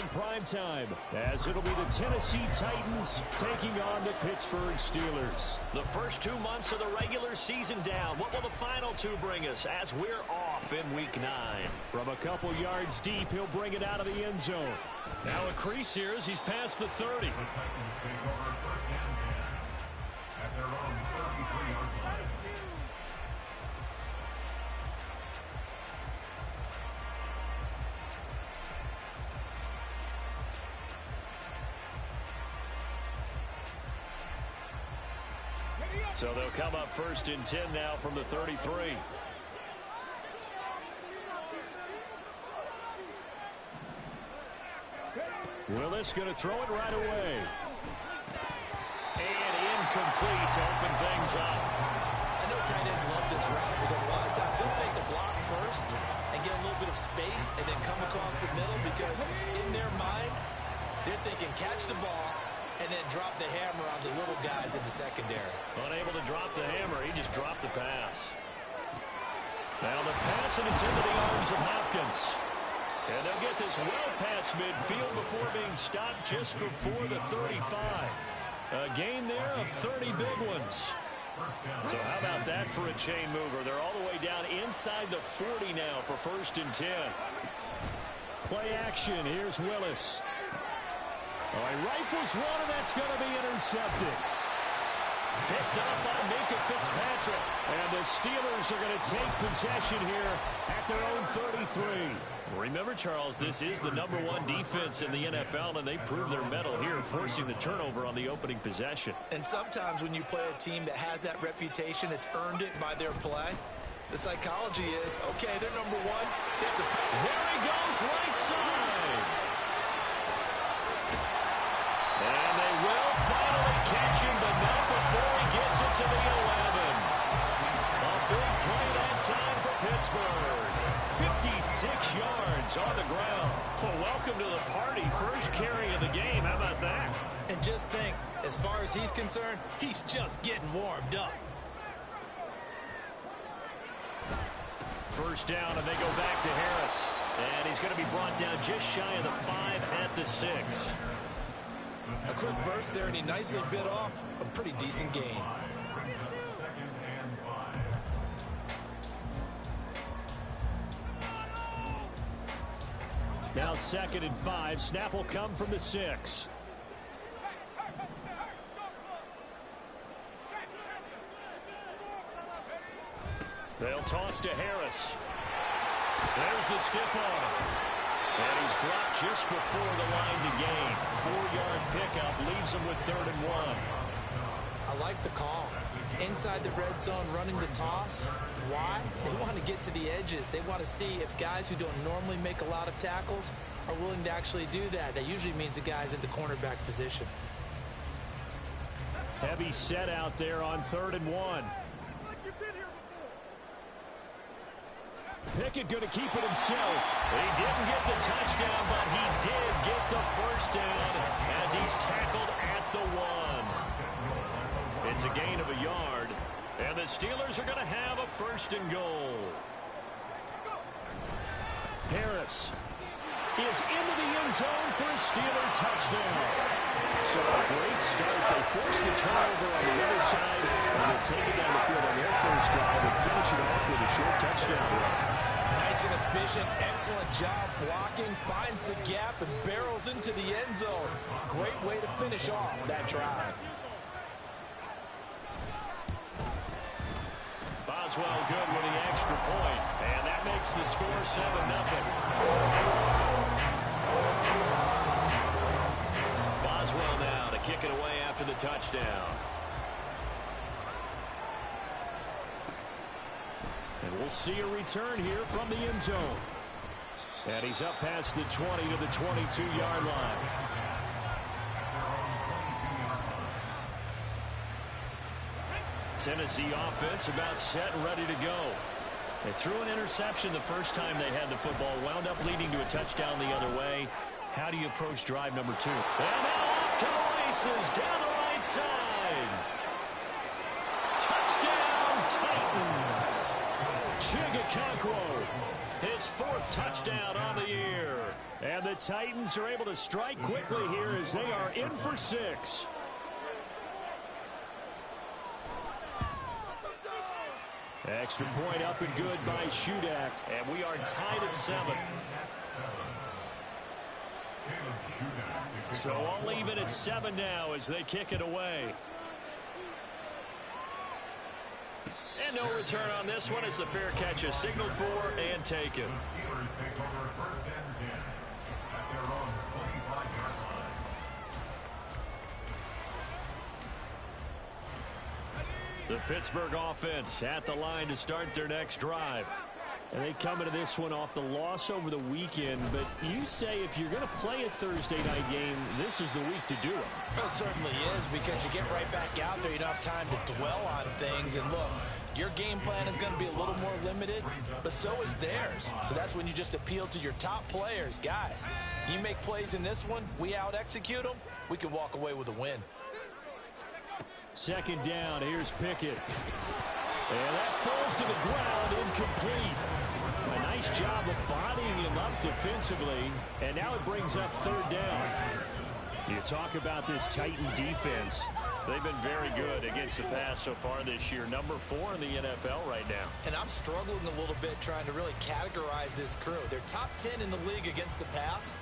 in prime time, as it'll be the Tennessee Titans taking on the Pittsburgh Steelers. The first 2 months of the regular season down. What will the final two bring us as we're off in Week 9? From a couple yards deep, he'll bring it out of the end zone. Now a crease here as he's past the 30. So they'll come up 1st and 10 now from the 33. Willis going to throw it right away. And incomplete to open things up. I know tight ends love this route because a lot of times they'll fake the block first and get a little bit of space and then come across the middle because in their mind, they're thinking catch the ball and then drop the hammer on the little guys in the secondary. Unable to drop the hammer, he just dropped the pass. Now the pass, and it's into the arms of Hopkins. And they'll get this well past midfield before being stopped just before the 35. A gain there of 30 big ones. So how about that for a chain mover? They're all the way down inside the 40 now for 1st and 10. Play action. Here's Willis. All right, rifles one, and that's going to be intercepted. Picked up by Minkah Fitzpatrick. And the Steelers are going to take possession here at their own 33. Remember, Charles, this is the #1 defense in the NFL, and they prove their mettle here, forcing the turnover on the opening possession. And sometimes when you play a team that has that reputation, it's earned it by their play. The psychology is, okay, they're #1. They have to play. There he goes, right side. And they will finally catch him, but not before he gets it to the 11. A big play that time for Pittsburgh. 56 yards on the ground. Well, welcome to the party. First carry of the game. How about that? And just think, as far as he's concerned, he's just getting warmed up. First down, and they go back to Harris. And he's going to be brought down just shy of the 5 at the 6. A quick burst there, and he nicely bit off a pretty decent gain. Now 2nd and 5. Snap will come from the 6. They'll toss to Harris. There's the stiff arm. And he's dropped just before the line to gain. 4-yard pickup leaves him with 3rd and 1. I like the call. Inside the red zone, running the toss. Why? They want to get to the edges. They want to see if guys who don't normally make a lot of tackles are willing to actually do that. That usually means the guy's at the cornerback position. Heavy set out there on 3rd and 1. Pickett going to keep it himself. He didn't get the touchdown, but he did get the first down as he's tackled at the 1. It's a gain of a yard, and the Steelers are going to have a 1st and goal. Harris is into the end zone for a Steeler touchdown. So a great start. They force the turnover on the other side, and they take it down the field on their first drive and finish it off with a short touchdown run. Nice and efficient, excellent job blocking, finds the gap and barrels into the end zone. Great way to finish off that drive. Boswell good with the extra point, and that makes the score 7-0. Boswell now to kick it away after the touchdown. And we'll see a return here from the end zone. And he's up past the 20 to the 22-yard line. Tennessee offense about set and ready to go. They threw an interception the first time they had the football, wound up leading to a touchdown the other way. How do you approach drive number 2? And now off to the races down the right side. Touchdown, Titans. Chigga Conqueror His 4th touchdown on the year. And the Titans are able to strike quickly here as they are in for 6. Extra point up and good by Shudak. And we are tied at 7. So all even at 7 now as they kick it away. And no return on this one as the fair catch is signaled for and taken. The Pittsburgh offense at the line to start their next drive. And they come into this one off the loss over the weekend, but you say if you're going to play a Thursday night game, this is the week to do it. Well, it certainly is, because you get right back out there. You don't have time to dwell on things. And look, your game plan is going to be a little more limited, but so is theirs. So that's when you just appeal to your top players. Guys, you make plays in this one, we out-execute them, we can walk away with a win. 2nd down, here's Pickett. And that falls to the ground, incomplete. A nice job of bodying him up defensively, and now it brings up 3rd down. You talk about this Titan defense. They've been very good against the pass so far this year. Number 4 in the NFL right now. And I'm struggling a little bit trying to really categorize this crew. They're top 10 in the league against the pass,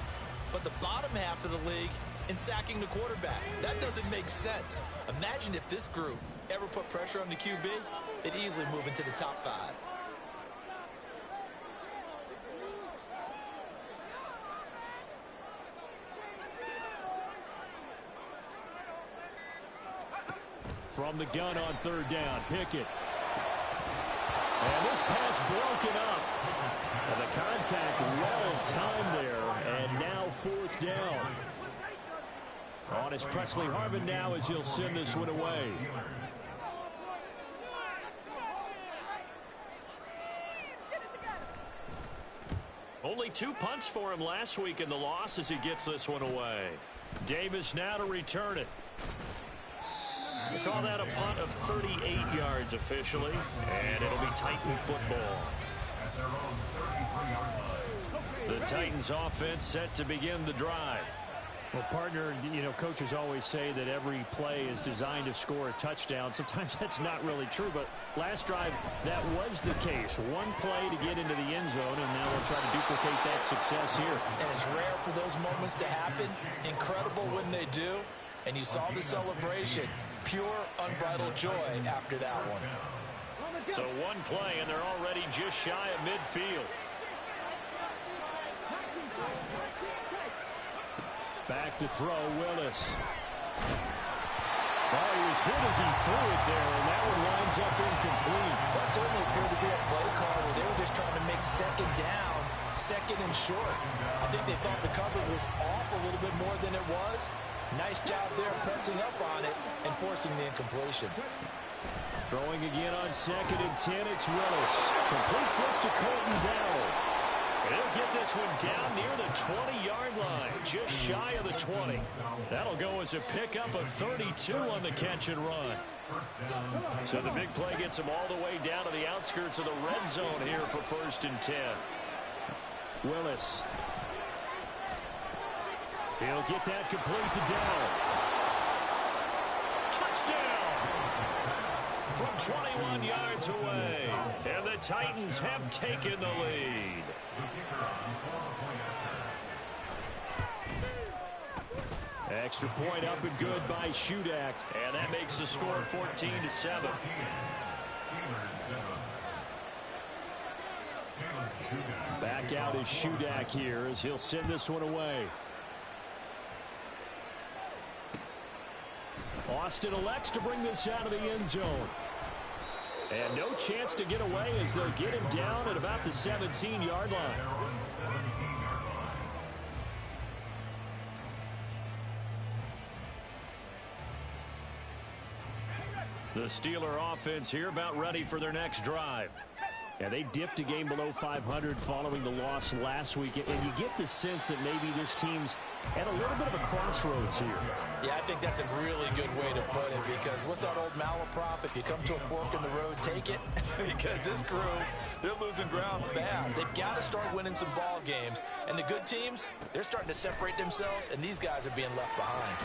but the bottom half of the league in sacking the quarterback. That doesn't make sense. Imagine if this group ever put pressure on the QB, they'd easily move into the top 5. From the gun on 3rd down, Pickett. And this pass broken up. And the contact well timed there, and now 4th down. On is Presley Harvin now as he'll send this one away. Only 2 punts for him last week in the loss as he gets this one away. Davis now to return it. They call that a punt of 38 yards officially, and it'll be Titan football. The Titans offense set to begin the drive. Well, partner, you know, coaches always say that every play is designed to score a touchdown. Sometimes that's not really true, but last drive, that was the case. One play to get into the end zone, and now we'll try to duplicate that success here. And it's rare for those moments to happen. Incredible when they do. And you saw the celebration. Pure, unbridled joy after that one. So one play, and they're already just shy of midfield. Back to throw, Willis. Oh, he was hit as he threw it there, and that one winds up incomplete. That certainly appeared to be a play call where they were just trying to make 2nd down, 2nd and short. I think they thought the coverage was off a little bit more than it was. Nice job there pressing up on it and forcing the incompletion. Throwing again on 2nd and 10, it's Willis. Completes this to Colton Dowell. And he'll get this one down near the 20-yard line, just shy of the 20. That'll go as a pickup of 32 on the catch and run. So the big play gets him all the way down to the outskirts of the red zone here for 1st and 10. Willis. He'll get that complete to Dowell. Touchdown! From 21 yards away. And the Titans have taken the lead. Extra point up and good by Shudak. And that makes the score 14-7. Back out is Shudak here as he'll send this one away. Austin elects to bring this out of the end zone. And no chance to get away as they'll get him down at about the 17-yard line. The Steeler offense here about ready for their next drive. Yeah, they dipped a game below 500 following the loss last week, and you get the sense that maybe this team's at a little bit of a crossroads here. Yeah, I think that's a really good way to put it, because what's that old malaprop? If you come to a fork in the road, take it. Because this crew, they're losing ground fast. They've got to start winning some ball games. And the good teams, they're starting to separate themselves, and these guys are being left behind.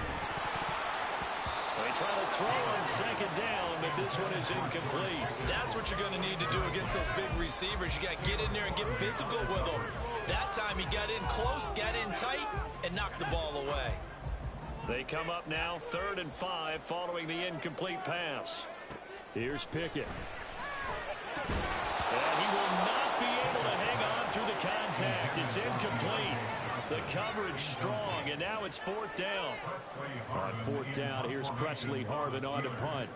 They try to throw on second down, but this one is incomplete. That's what you're going to need to do against those big receivers. You got to get in there and get physical with them. That time he got in close, got in tight, and knocked the ball away. They come up now 3rd and 5 following the incomplete pass. Here's Pickett. And he will not be able to hang on through the contact. It's incomplete. The coverage strong, and now it's 4th down. On 4th down, here's Presley Harvin on to punt.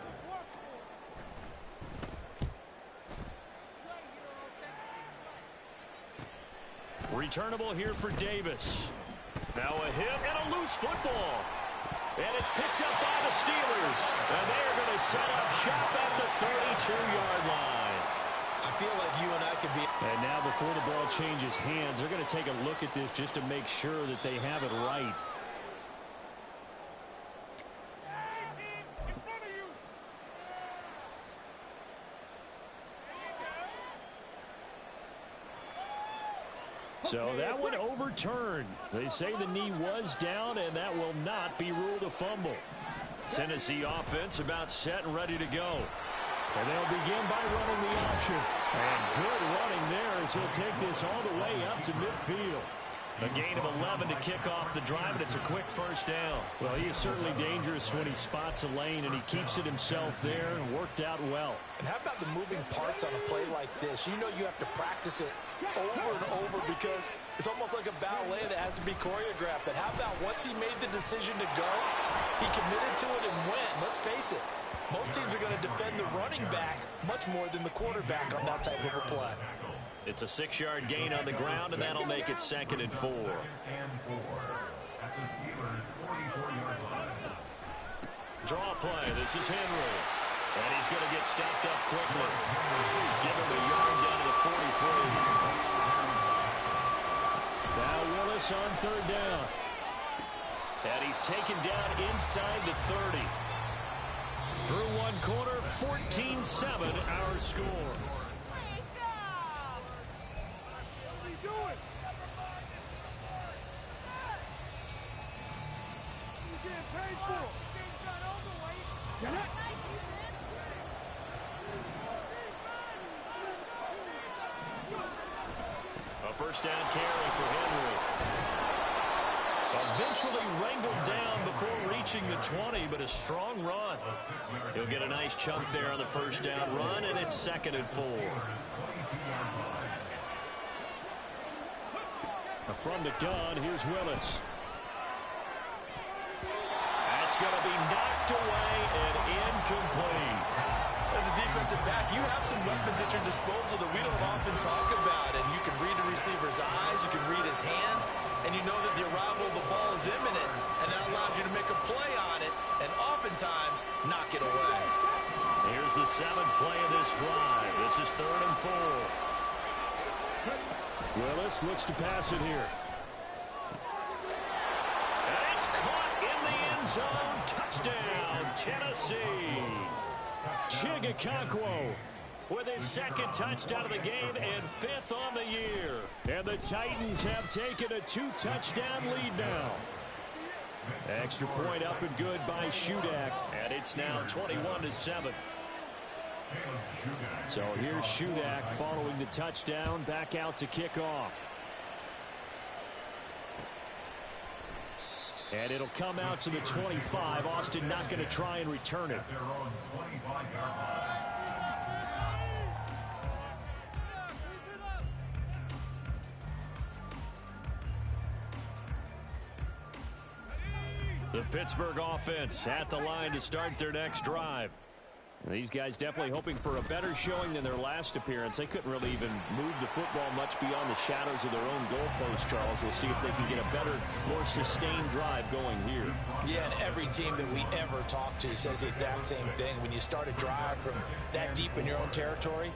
Returnable here for Davis. Now a hit and a loose football. And it's picked up by the Steelers. And they're going to set up shop at the 32-yard line. I feel like you and I could be... And now before the ball changes hands, they're going to take a look at this just to make sure that they have it right. So that one overturned. They say the knee was down, and that will not be ruled a fumble. Tennessee offense about set and ready to go. And they'll begin by running the option. And good running there as he'll take this all the way up to midfield. A gain of 11 to kick off the drive, and it's a quick 1st down. Well, he is certainly dangerous when he spots a lane, and he keeps it himself there and worked out well. And how about the moving parts on a play like this? You know you have to practice it over and over because it's almost like a ballet that has to be choreographed. But how about once he made the decision to go, he committed to it and went. Let's face it, most teams are going to defend the running back much more than the quarterback on that type of a play. It's a 6-yard gain on the ground, and that'll make it 2nd and 4. Draw play. This is Henry. And he's going to get stopped up quickly. Give him a yard down to the 43. Now Willis on 3rd down. And he's taken down inside the 30. Through one quarter, 14-7 our score. A 1st down carry for Henry. Eventually wrangled down before reaching the 20, but a strong run. He'll get a nice chunk there on the 1st down run, and it's 2nd and 4. From the gun, here's Willis. That's going to be knocked away and incomplete. As a defensive back, you have some weapons at your disposal that we don't often talk about. And you can read the receiver's eyes, you can read his hands, and you know that the arrival of the ball is imminent. And that allows you to make a play on it and oftentimes knock it away. Here's the 7th play of this drive. This is 3rd and 4. Willis looks to pass it here. And it's caught in the end zone. Touchdown, Tennessee. Chigakakwo with his 2nd touchdown of the game and 5th on the year. And the Titans have taken a 2-touchdown lead now. Extra point up and good by Shudak. And it's now 21-7. So here's Shudak following the touchdown, back out to kick off. And it'll come out to the 25. Austin not going to try and return it. The Pittsburgh offense at the line to start their next drive. These guys definitely hoping for a better showing than their last appearance. They couldn't really even move the football much beyond the shadows of their own goalpost, Charles. We'll see if they can get a better, more sustained drive going here. Yeah, and every team that we ever talk to says the exact same thing. When you start a drive from that deep in your own territory,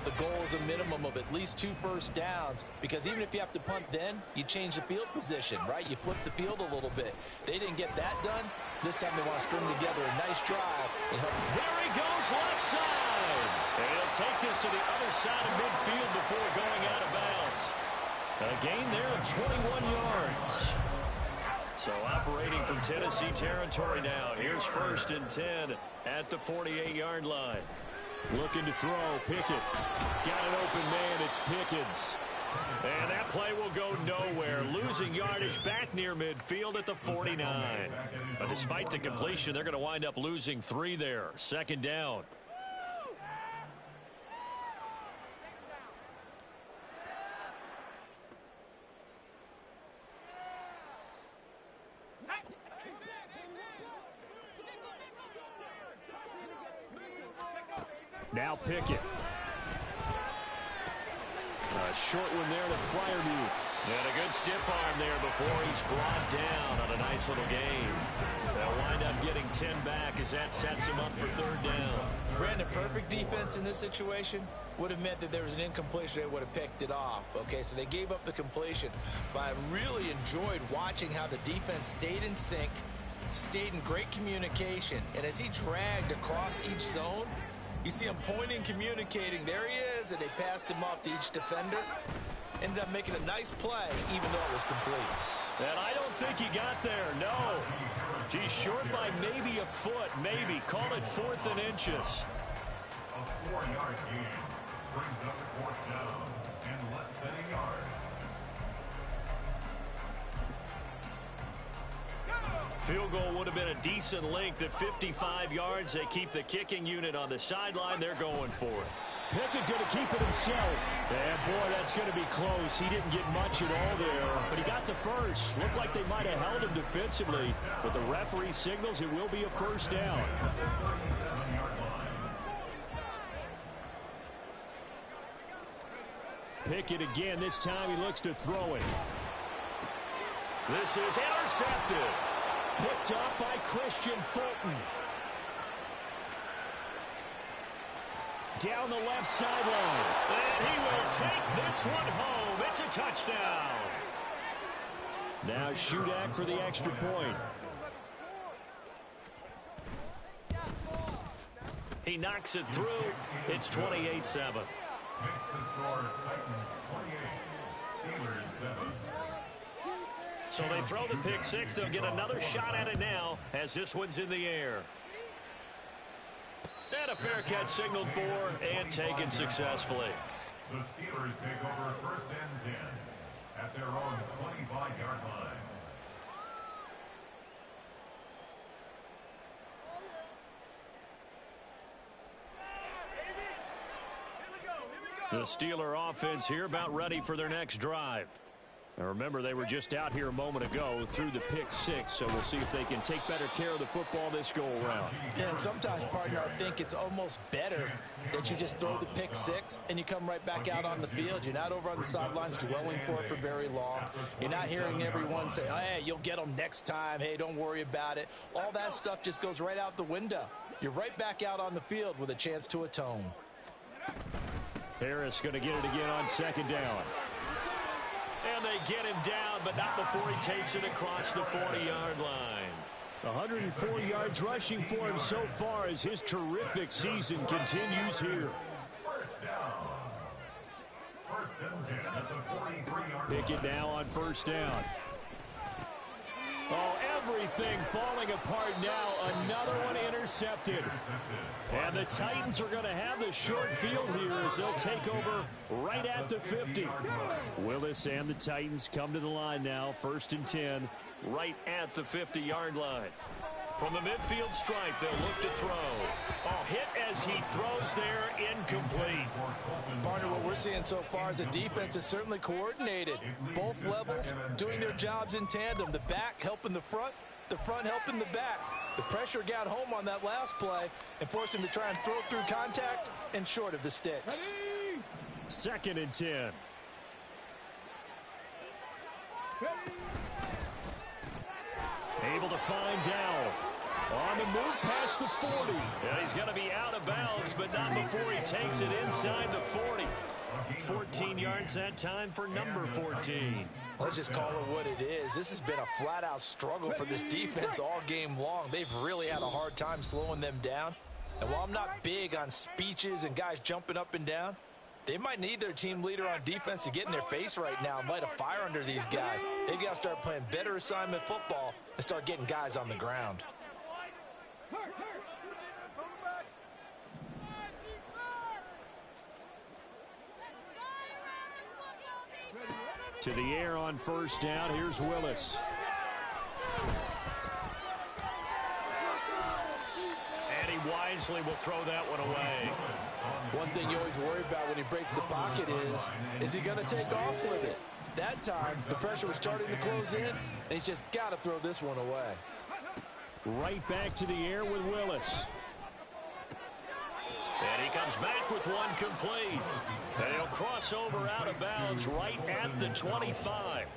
the goal is a minimum of at least 2 first downs, because even if you have to punt then, you change the field position, right? You flip the field a little bit. They didn't get that done. This time they want to string together a nice drive and help. There he goes, left side. And he'll take this to the other side of midfield before going out of bounds. A gain there of 21 yards. So operating from Tennessee territory now. Here's 1st and 10 at the 48-yard line. Looking to throw, Pickett. Got an open man, it's Pickens. And that play will go nowhere. Losing yardage back near midfield at the 49. But despite the completion, they're going to wind up losing 3 there. 2nd down. Now Pickett. A short one there to Freiermuth. And a good stiff arm there before he's brought down on a nice little gain. They'll wind up getting 10 back as that sets him up for 3rd down. Brandon, perfect defense in this situation would have meant that there was an incompletion. They would have picked it off. Okay, so they gave up the completion. But I really enjoyed watching how the defense stayed in sync, stayed in great communication. And as he dragged across each zone, you see him pointing, communicating. There he is, and they passed him off to each defender. Ended up making a nice play, even though it was complete. And I don't think he got there, no. He's short by maybe a foot, maybe. Call it 4th and inches. A 4-yard gain brings up 4th down and less than a yard. Field goal would have been a decent length at 55 yards. They keep the kicking unit on the sideline. They're going for it. Pickett going to keep it himself. And boy, that's going to be close. He didn't get much at all there, but he got the first. Looked like they might have held him defensively, but the referee signals it will be a 1st down. Pickett again. This time he looks to throw it. This is intercepted. Picked up by Christian Fulton. Down the left sideline. And he will take this one home. It's a touchdown. Now Shudak for the extra point. He knocks it through. It's 28-7. Makes the score Titans 28, Steelers 7. So they throw the pick 6. They'll get another shot at it now as this one's in the air. And a fair catch signaled for and taken successfully. The Steelers take over 1st and 10 at their own 25-yard line. The Steeler offense here about ready for their next drive. Now remember, they were just out here a moment ago through the pick 6, so we'll see if they can take better care of the football this go-around. Yeah, and sometimes, partner, I think it's almost better that you just throw the pick 6 and you come right back out on the field. You're not over on the sidelines dwelling for it for very long. You're not hearing everyone say, oh, hey, you'll get them next time. Hey, don't worry about it. All that stuff just goes right out the window. You're right back out on the field with a chance to atone. Harris going to get it again on 2nd down. And they get him down, but not before he takes it across the 40-yard line. 104 yards rushing for him so far as his terrific season continues here. 1st down. 1st and 10 at the 43-yard line. Pickett now on 1st down. Oh, everything falling apart now. Another one intercepted. And the Titans are going to have the short field here as they'll take over right at the 50. Willis and the Titans come to the line now. 1st and 10, right at the 50-yard line. From the midfield stripe, they'll look to throw. Oh, hit as he throws there, incomplete. Partner, what we're seeing so far is the defense is certainly coordinated. Both levels doing their jobs in tandem. The back helping the front helping the back. The pressure got home on that last play and forced him to try and throw through contact and short of the sticks. 2nd and 10. Able to find Dowell. On the move past the 40. Yeah, he's going to be out of bounds, but not before he takes it inside the 40. 14 yards that time for number 14. Let's just call it what it is. This has been a flat-out struggle for this defense all game long. They've really had a hard time slowing them down. And while I'm not big on speeches and guys jumping up and down, they might need their team leader on defense to get in their face right now and light a fire under these guys. They've got to start playing better assignment football and start getting guys on the ground. To the air on first down. Here's Willis. And he wisely will throw that one away. One thing you always worry about when he breaks the pocket is he going to take off with it? That time, the pressure was starting to close in, and he's just got to throw this one away. Right back to the air with Willis. And he comes back with one complete. And he'll cross over out of bounds right at the 25.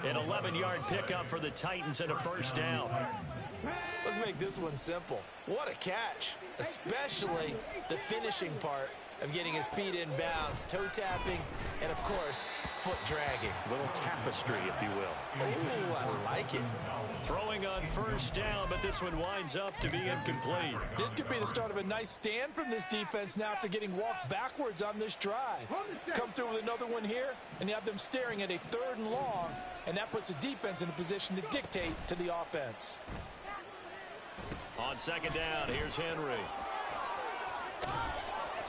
An 11-yard pickup for the Titans and a first down. Let's make this one simple. What a catch, especially the finishing part of getting his feet in bounds, toe tapping, and, of course, foot dragging. Little tapestry, if you will. Ooh, I like it. Throwing on first down, but this one winds up to be incomplete. This could be the start of a nice stand from this defense now after getting walked backwards on this drive. Come through with another one here, and you have them staring at a 3rd and long, and that puts the defense in a position to dictate to the offense. On second down, here's Henry.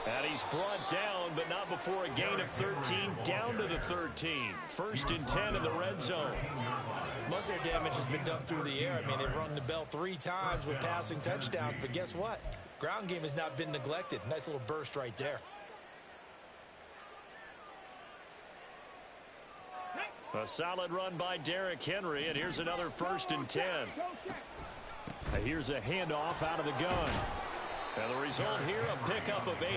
And he's brought down, but not before a gain of 13, down to the 13. 1st and 10 in the red zone. Most of their damage has been done through the air. I mean, they've rung the bell 3 times with passing touchdowns, but guess what? Ground game has not been neglected. Nice little burst right there. A solid run by Derrick Henry, and here's another 1st and 10. Here's a handoff out of the gun. And the result here, a pickup of 8.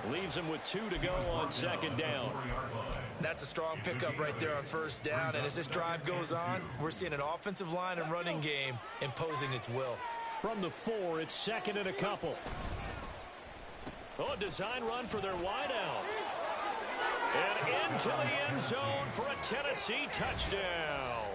Leaves him with 2 to go on second down. That's a strong pickup right there on first down. And as this drive goes on, we're seeing an offensive line and running game imposing its will. From the 4, it's 2nd and a couple. Oh, a design run for their wideout. And into the end zone for a Tennessee touchdown.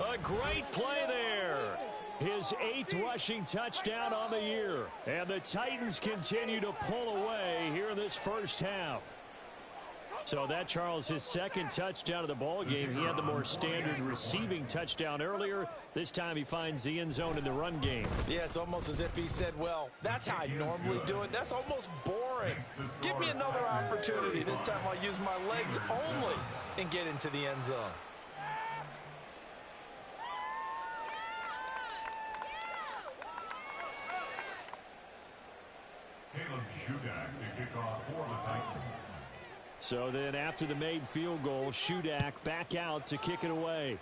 A great play there. His 8th rushing touchdown on the year. And the Titans continue to pull away here in this first half. So that, Charles, his 2nd touchdown of the ball game. He had the more standard receiving touchdown earlier. This time he finds the end zone in the run game. Yeah, it's almost as if he said, well, that's how I normally do it. That's almost boring. Give me another opportunity. This time I'll use my legs only and get into the end zone. Caleb Shudak to kick off for the Titans. So then after the made field goal, Shudak back out to kick it away.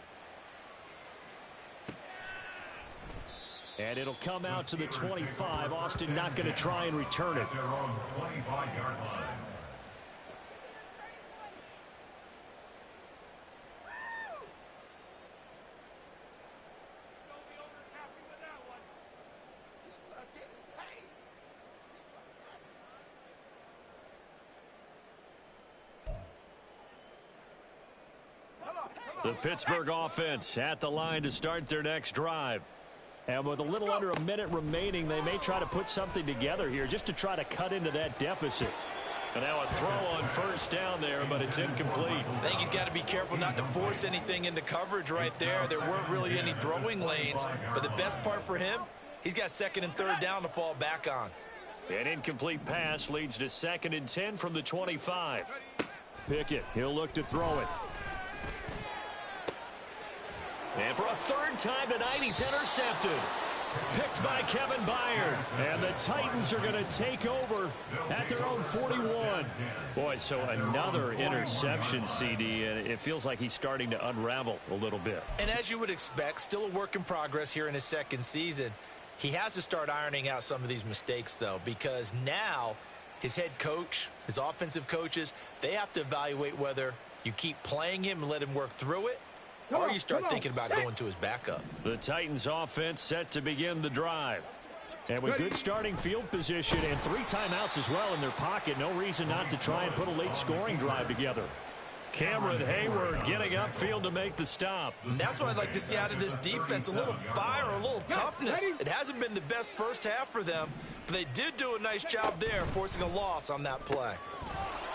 And it'll come out to the 25. Austin not going to try and return it. Their own 25-yard line. The Pittsburgh offense at the line to start their next drive. And with a little under a minute remaining, they may try to put something together here just to try to cut into that deficit. And now a throw on first down there, but it's incomplete. I think he's got to be careful not to force anything into coverage right there. There weren't really any throwing lanes. But the best part for him, he's got 2nd and 3rd down to fall back on. An incomplete pass leads to 2nd and 10 from the 25. Pickett, he'll look to throw it. And for a 3rd time tonight, he's intercepted. Picked by Kevin Byard. And the Titans are going to take over at their own 41. Boy, so another interception, CD, and it feels like he's starting to unravel a little bit. And as you would expect, still a work in progress here in his 2nd season. He has to start ironing out some of these mistakes, though, because now his head coach, his offensive coaches, they have to evaluate whether you keep playing him and let him work through it, or you start thinking about going to his backup. The Titans offense set to begin the drive. And with good starting field position and 3 timeouts as well in their pocket, no reason not to try and put a late scoring drive together. Cameron Hayward getting upfield to make the stop. And that's what I'd like to see out of this defense, a little fire, a little toughness. It hasn't been the best first half for them, but they did do a nice job there, forcing a loss on that play.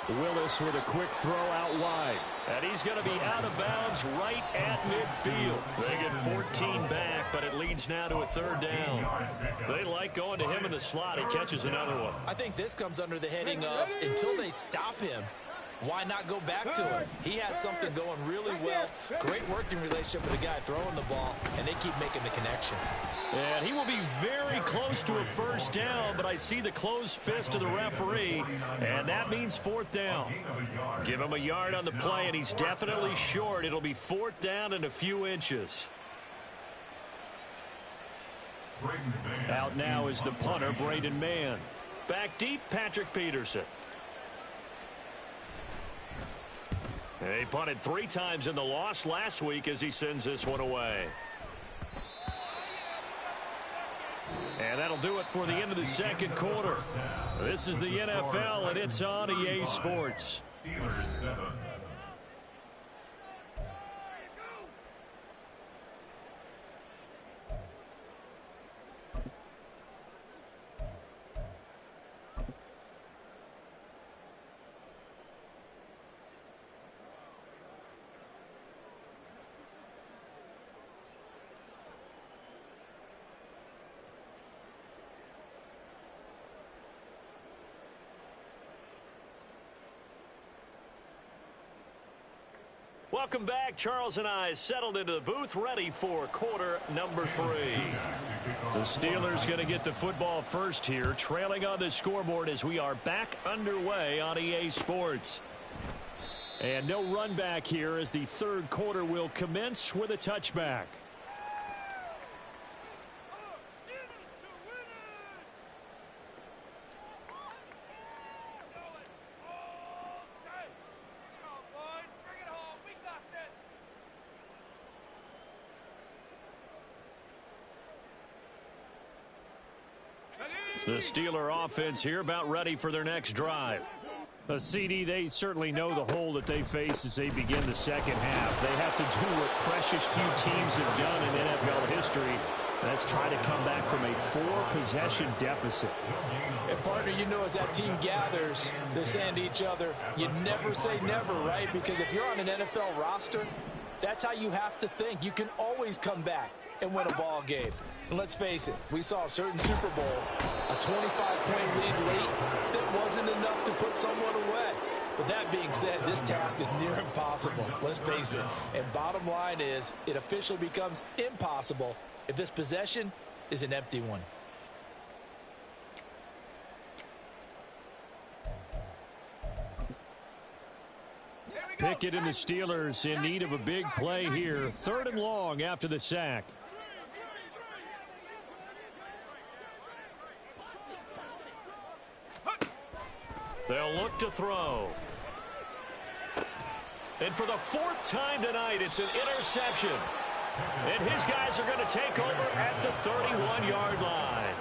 Willis with a quick throw out wide. And he's going to be out of bounds right at midfield. They get 14 back, but it leads now to a 3rd down. They like going to him in the slot. He catches another one. I think this comes under the heading of until they stop him, why not go back to him? He has something going really well. Great working relationship with the guy throwing the ball, and they keep making the connection. And he will be very close to a 1st down, but I see the closed fist of the referee, and that means 4th down. Give him a yard on the play, and he's definitely short. It'll be 4th down and a few inches. Out now is the punter, Braden Mann. Back deep, Patrick Peterson. He punted 3 times in the loss last week as he sends this one away. And that'll do it for the end of the 2nd quarter. This is the NFL, and it's on EA Sports. Steelers 7. Welcome back. Charles and I settled into the booth, ready for quarter number 3. The Steelers going to get the football first here, trailing on the scoreboard as we are back underway on EA Sports. And no run back here as the 3rd quarter will commence with a touchback. The Steeler offense here about ready for their next drive. CD, they certainly know the hole that they face as they begin the 2nd half. They have to do what precious few teams have done in NFL history. That's try to come back from a 4-possession deficit. And partner, you know, as that team gathers, they're saying to each other, you never say never, right? Because if you're on an NFL roster, that's how you have to think. You can always come back and win a ball game. And let's face it, we saw a certain Super Bowl, a 25-point lead late that wasn't enough to put someone away. But that being said, this task is near impossible. Let's face it. And bottom line is, it officially becomes impossible if this possession is an empty one. Pickett and the Steelers in need of a big play here. 3rd and long after the sack. They'll look to throw. And for the 4th time tonight, it's an interception. And his guys are going to take over at the 31-yard line.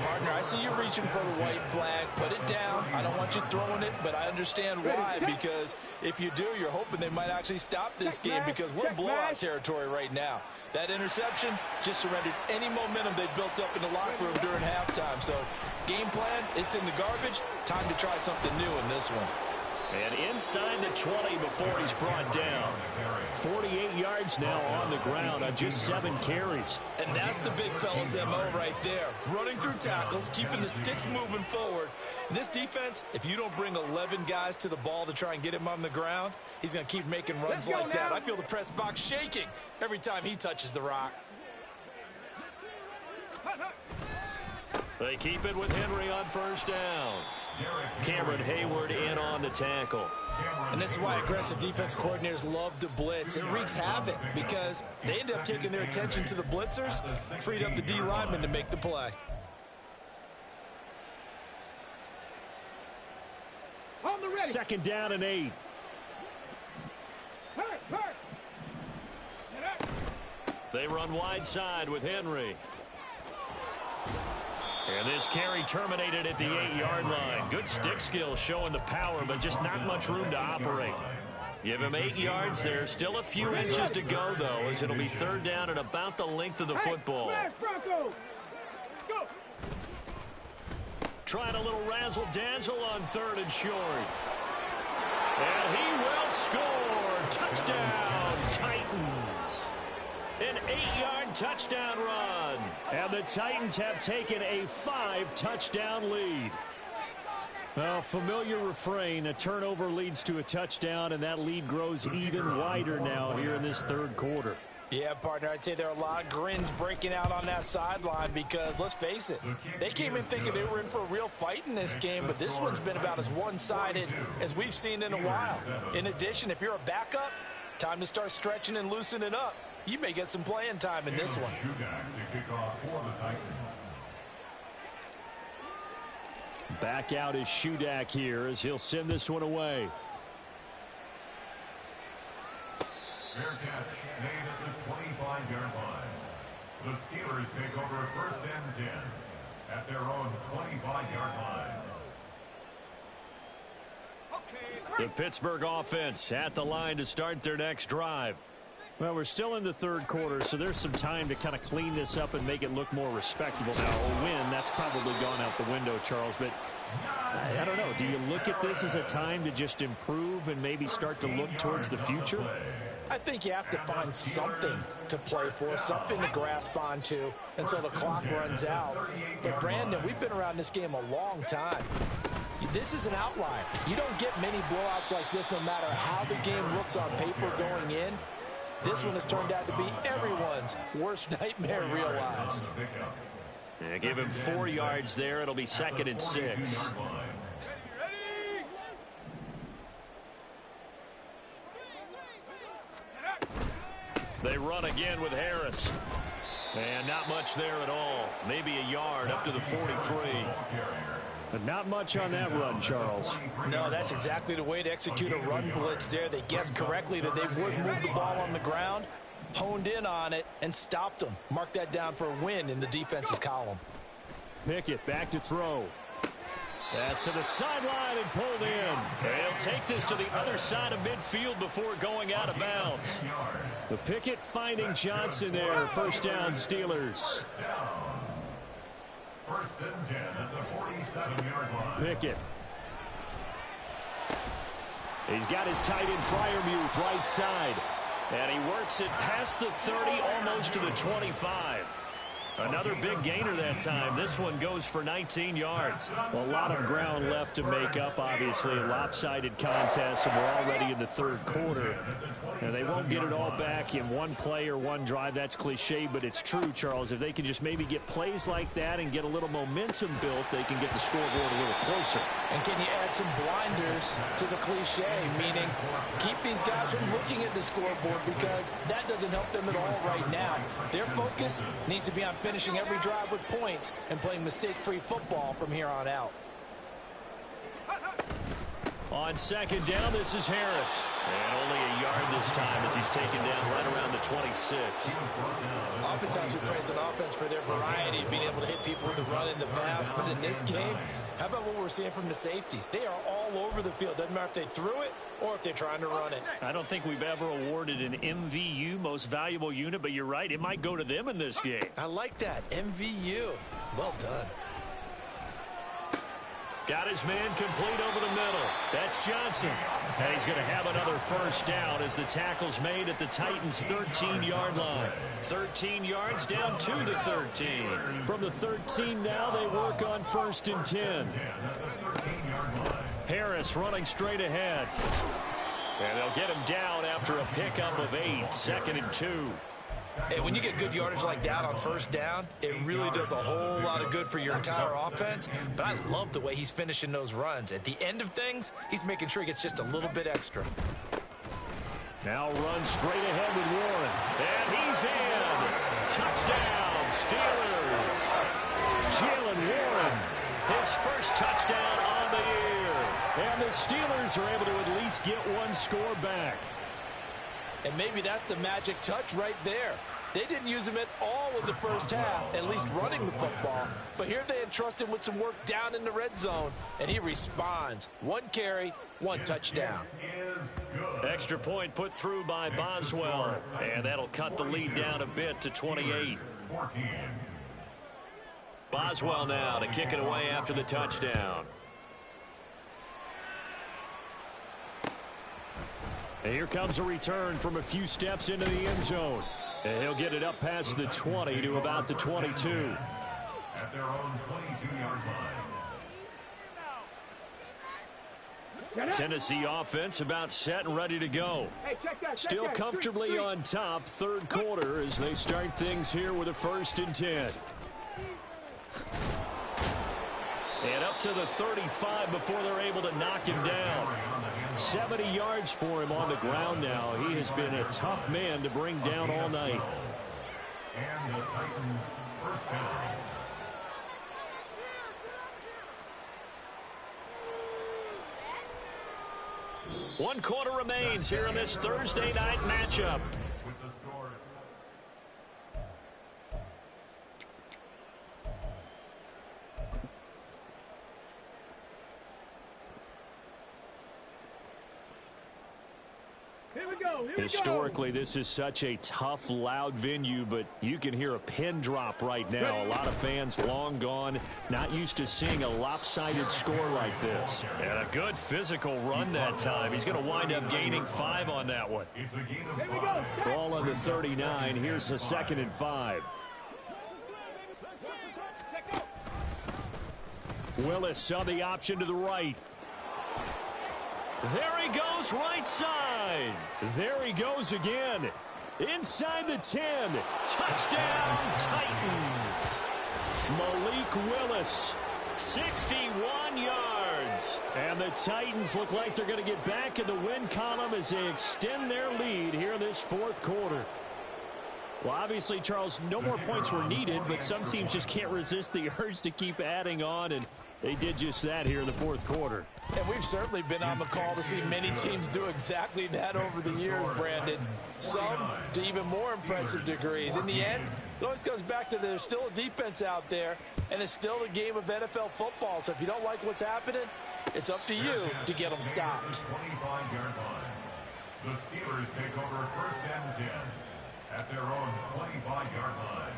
Partner, I see you reaching for the white flag. Put it down. I don't want you throwing it, but I understand why. Because if you do, you're hoping they might actually stop this game because we're in blowout territory right now. That interception just surrendered any momentum they built up in the locker room during halftime. So game plan, it's in the garbage. Time to try something new in this one. And inside the 20 before he's brought down. 48 yards now on the ground on just 7 carries. And that's the big fella's MO right there. Running through tackles, keeping the sticks moving forward. This defense, if you don't bring 11 guys to the ball to try and get him on the ground, he's going to keep making runs like that. I feel the press box shaking every time he touches the rock. They keep it with Henry on 1st down. Cameron Hayward in on the tackle. And this is why aggressive defense coordinators love to blitz. It wreaks havoc because they end up taking their attention to the blitzers, freed up the D lineman to make the play. Second down and 8. They run wide side with Henry. And this carry terminated at the 8-yard line. Good stick skill showing the power, but just not much room to operate. Give him 8 yards there. Still a few inches to go, though, as it'll be third down and about the length of the football. Trying a little razzle-dazzle on 3rd and short. And he will score. Touchdown, Titans. An 8-yard touchdown run. And the Titans have taken a 5-touchdown lead. Well, familiar refrain. A turnover leads to a touchdown, and that lead grows even wider now here in this third quarter. Yeah, partner, I'd say there are a lot of grins breaking out on that sideline because, let's face it, they came in thinking they were in for a real fight in this game, but this one's been about as one-sided as we've seen in a while. In addition, if you're a backup, time to start stretching and loosening it up. You may get some playing time in this one. Back out is Shudak here as he'll send this one away. Fair catch made at the 25-yard line. The Steelers take over 1st and 10 at their own 25-yard line. The Pittsburgh offense at the line to start their next drive. Well, we're still in the third quarter, so there's some time to kind of clean this up and make it look more respectable. Now, a win, that's probably gone out the window, Charles, but I don't know. Do you look at this as a time to just improve and maybe start to look towards the future? I think you have to find something to play for, something to grasp onto until the clock runs out. But, Brandon, we've been around this game a long time. This is an outlier. You don't get many blowouts like this no matter how the game looks on paper going in. This one has turned out to be everyone's worst nightmare realized. Yeah, give him 4 yards there. It'll be 2nd and 6. They run again with Harris. And not much there at all. Maybe a yard up to the 43. But not much on that run, Charles. No, that's exactly the way to execute a run blitz there. They guessed correctly that they would move the ball on the ground, honed in on it, and stopped them. Mark that down for a win in the defense's column. Pickett back to throw. Pass to the sideline and pulled in. They'll take this to the other side of midfield before going out of bounds. The Pickett finding Johnson there. First down, Steelers. 1st and 10 at the 47-yard line. Pickett. He's got his tight end Freiermuth right side. And he works it past the 30, almost to the 25. Another big gainer that time. This one goes for 19 yards. A lot of ground left to make up, obviously. A lopsided contest, and we're already in the third quarter. And they won't get it all back in one play or one drive. That's cliche, but it's true, Charles. If they can just maybe get plays like that and get a little momentum built, they can get the scoreboard a little closer. And can you add some blinders to the cliche, meaning keep these guys from looking at the scoreboard because that doesn't help them at all right now. Their focus needs to be on finishing every drive with points and playing mistake-free football from here on out. On 2nd down, this is Harris. And only a yard this time as he's taken down right around the 26. Oftentimes we praise an offense for their variety, being able to hit people with the run and the pass. But in this game, how about what we're seeing from the safeties? They are all over the field. Doesn't matter if they threw it or if they're trying to run it. I don't think we've ever awarded an MVU, most valuable unit, but you're right. It might go to them in this game. I like that. MVU. Well done. Got his man complete over the middle. That's Johnson. And he's going to have another first down as the tackle's made at the Titans' 13-yard line. 13 yards down to the 13. From the 13 now, they work on 1st and 10. Harris running straight ahead. And they'll get him down after a pickup of 8. 2nd and 2. And when you get good yardage like that on 1st down, it really does a whole lot of good for your entire offense. But I love the way he's finishing those runs. At the end of things, he's making sure he gets just a little bit extra. Now runs straight ahead with Warren. And he's in. Touchdown, Steelers. Jalen Warren, his first touchdown on the year. And the Steelers are able to at least get one score back. And maybe that's the magic touch right there. They didn't use him at all in the first half, at least running the football. But here they entrust him with some work down in the red zone, and he responds. 1 carry, 1 touchdown. Extra point put through by Boswell, and that'll cut the lead down a bit to 28. Boswell now to kick it away after the touchdown. And here comes a return from a few steps into the end zone. And he'll get it up past the 20 to about the 22. At their own 22-yard line. Tennessee offense about set and ready to go. Still comfortably on top, third quarter as they start things here with a 1st and 10. And up to the 35 before they're able to knock him down. 70 yards for him on the ground now. He has been a tough man to bring down all night. And the Titans' first down. One quarter remains here in this Thursday night matchup. With the score. Historically, this is such a tough, loud venue, but you can hear a pin drop right now. A lot of fans long gone, not used to seeing a lopsided score like this. And a good physical run that time. He's going to wind up gaining 5 on that one. It's a gain of 5. Ball on the 39. Here's the 2nd and 5. Willis on the option to the right. There he goes, right side. There he goes again. Inside the 10. Touchdown, Titans. Malik Willis, 61 yards. And the Titans look like they're going to get back in the win column as they extend their lead here in this 4th quarter. Well, obviously, Charles, no more points were needed, but some teams just can't resist the urge to keep adding on, and they did just that here in the 4th quarter. And we've certainly been on the call to see many teams do exactly that over the years, Brandon. Some to even more impressive degrees. In the end, it always comes back to there's still a defense out there, and it's still a game of NFL football. So if you don't like what's happening, it's up to you to get them stopped. 25-yard line. The Steelers take over 1st and 10 at their own 25-yard line.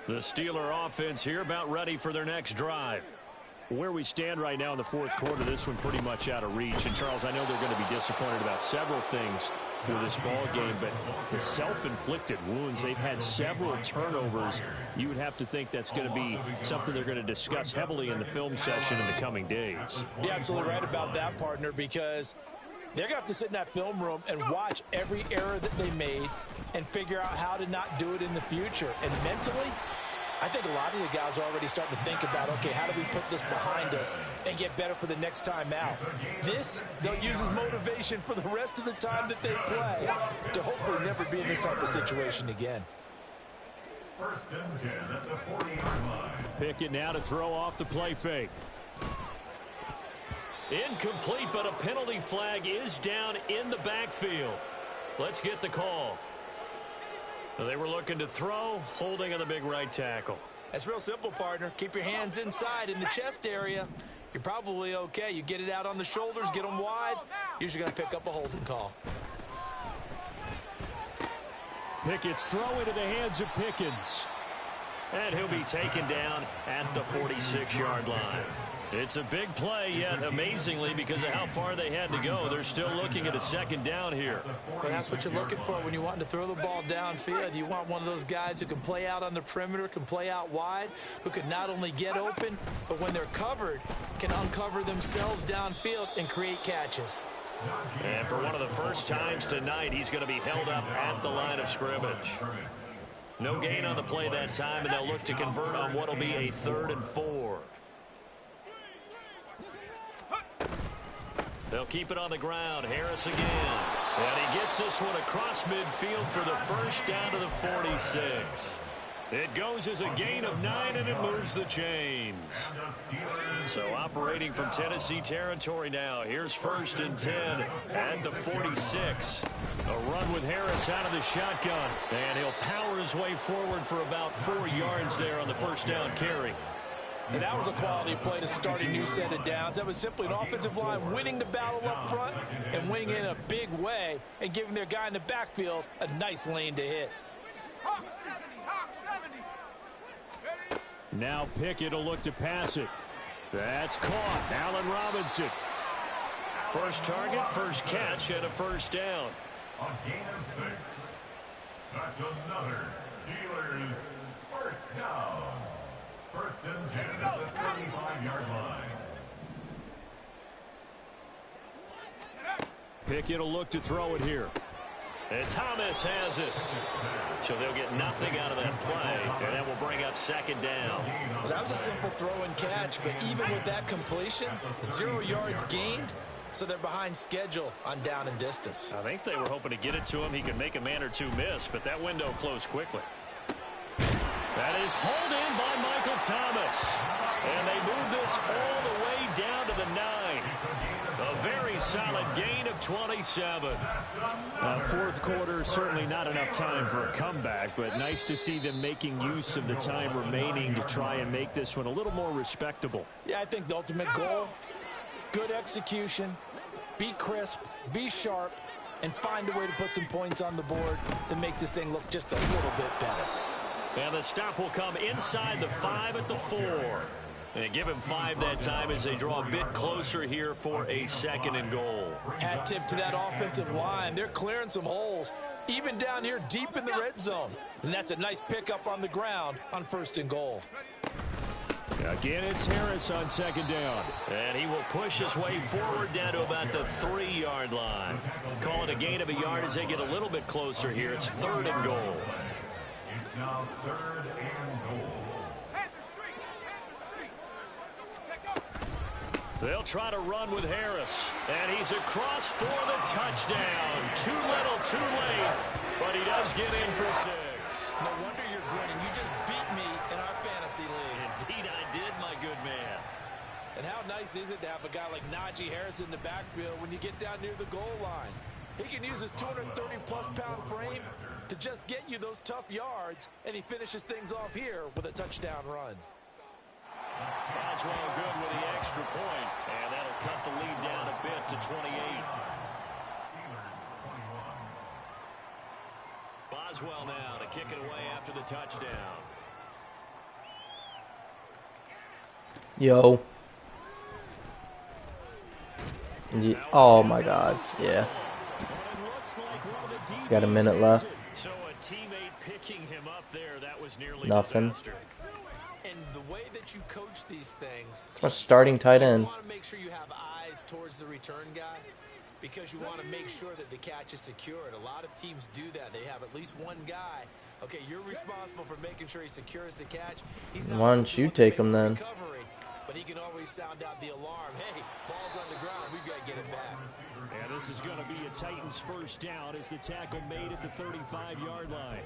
The Steeler offense here about ready for their next drive. Where we stand right now in the 4th quarter, this one pretty much out of reach. And, Charles, I know they're going to be disappointed about several things with this ball game, but the self-inflicted wounds, they've had several turnovers. You would have to think that's going to be something they're going to discuss heavily in the film session in the coming days. You're absolutely right about that, partner, because they're going to have to sit in that film room and watch every error that they made and figure out how to not do it in the future. And mentally, I think a lot of the guys are already starting to think about, okay, how do we put this behind us and get better for the next time out? This, they'll use as motivation for the rest of the time that they play to hopefully never be in this type of situation again. 1st and 10 at the 40-yard line. Pickett now to throw off the play fake. Incomplete, but a penalty flag is down in the backfield. Let's get the call. They were looking to throw, holding on the big right tackle. That's real simple, partner. Keep your hands inside in the chest area. You're probably okay. You get it out on the shoulders, get them wide. Usually going to pick up a holding call. Pickett's throw into the hands of Pickens. And he'll be taken down at the 46-yard line. It's a big play, yet amazingly, because of how far they had to go, they're still looking at a 2nd down here. And that's what you're looking for when you want to throw the ball downfield. You want one of those guys who can play out on the perimeter, can play out wide, who can not only get open, but when they're covered, can uncover themselves downfield and create catches. And for one of the first times tonight, he's going to be held up at the line of scrimmage. No gain on the play that time, and they'll look to convert on what will be a 3rd and 4. They'll keep it on the ground. Harris again. And he gets this one across midfield for the first down to the 46. It goes as a gain of 9, and it moves the chains. So operating from Tennessee territory now. Here's 1st and 10 at the 46. A run with Harris out of the shotgun. And he'll power his way forward for about 4 yards there on the first down carry. And that was a quality play to start a new set of downs. That was simply an offensive line winning the battle up front and winning in a big way and giving their guy in the backfield a nice lane to hit. Now Pickett will look to pass it. That's caught. Allen Robinson. First target, first catch, and a first down. A gain of 6. That's another Steelers first down. 1st and 10 at the 35-yard line. Pickett will look to throw it here. And Thomas has it. So they'll get nothing out of that play, and that will bring up 2nd down. Well, that was a simple throw and catch, but even with that completion, 0 yards gained, so they're behind schedule on down and distance. I think they were hoping to get it to him. He could make a man or two miss, but that window closed quickly. That is hauled in by Michael Thomas. And they move this all the way down to the 9. A very solid gain of 27. 4th quarter, certainly not enough time for a comeback, but nice to see them making use of the time remaining to try and make this one a little more respectable. Yeah, I think the ultimate goal, good execution, be crisp, be sharp, and find a way to put some points on the board to make this thing look just a little bit better. And the stop will come inside the 5 at the 4. And give him 5 that time as they draw a bit closer here for a 2nd and goal. Hat tip to that offensive line. They're clearing some holes, even down here deep in the red zone. And that's a nice pickup on the ground on 1st and goal. Again, it's Harris on 2nd down. And he will push his way forward down to about the 3-yard line. Call it a gain of a yard as they get a little bit closer here. It's 3rd and goal. It's now 3rd and goal. They'll try to run with Harris. And he's across for the touchdown. Too little, too late. But he does get in for 6. No wonder you're grinning. You just beat me in our fantasy league. Indeed I did, my good man. And how nice is it to have a guy like Najee Harris in the backfield when you get down near the goal line? He can use his 230-plus pound frame to just get you those tough yards, and he finishes things off here with a touchdown run. Boswell good with the extra point, and that'll cut the lead down a bit to 28. Boswell now to kick it away after the touchdown. Yo. Oh my God. Yeah. Got a minute left. So a teammate picking him up there, that was nearly Nothing. disaster. And the way that you coach these things, A starting tight you end. want to make sure you have eyes towards the return guy because you want to make sure that the catch is secured. A lot of teams do that. They have at least one guy. Okay, you're responsible for making sure he secures the catch. He's not Why don't you take him then? recovery, but he can always sound out the alarm. Hey, ball's on the ground. We've got to get it back. And this is going to be a Titans first down as the tackle made at the 35-yard line.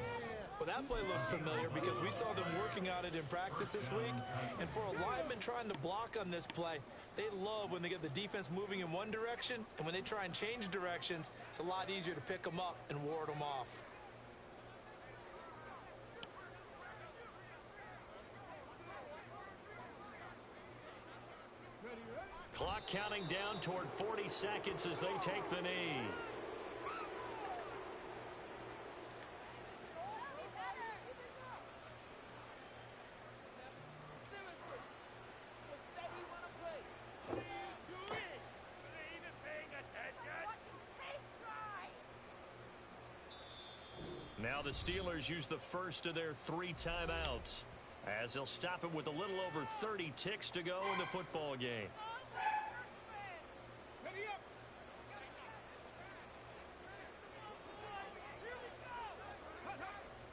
Well, that play looks familiar because we saw them working on it in practice this week. And for a lineman trying to block on this play, they love when they get the defense moving in one direction. And when they try and change directions, it's a lot easier to pick them up and ward them off. Clock counting down toward 40 seconds as they take the knee. Now the Steelers use the first of their 3 timeouts as they'll stop it with a little over 30 ticks to go in the football game.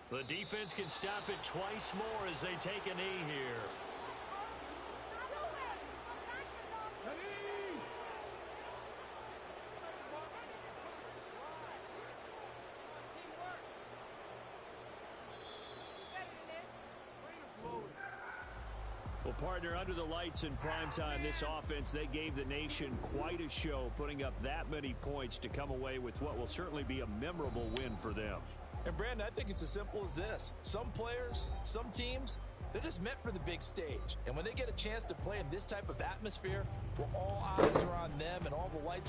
The defense can stop it twice more as they take a knee here. Well, partner, under the lights in primetime, this offense, they gave the nation quite a show, putting up that many points to come away with what will certainly be a memorable win for them. And, Brandon, I think it's as simple as this. Some players, some teams, they're just meant for the big stage. And when they get a chance to play in this type of atmosphere, where all eyes are on them and all the lights are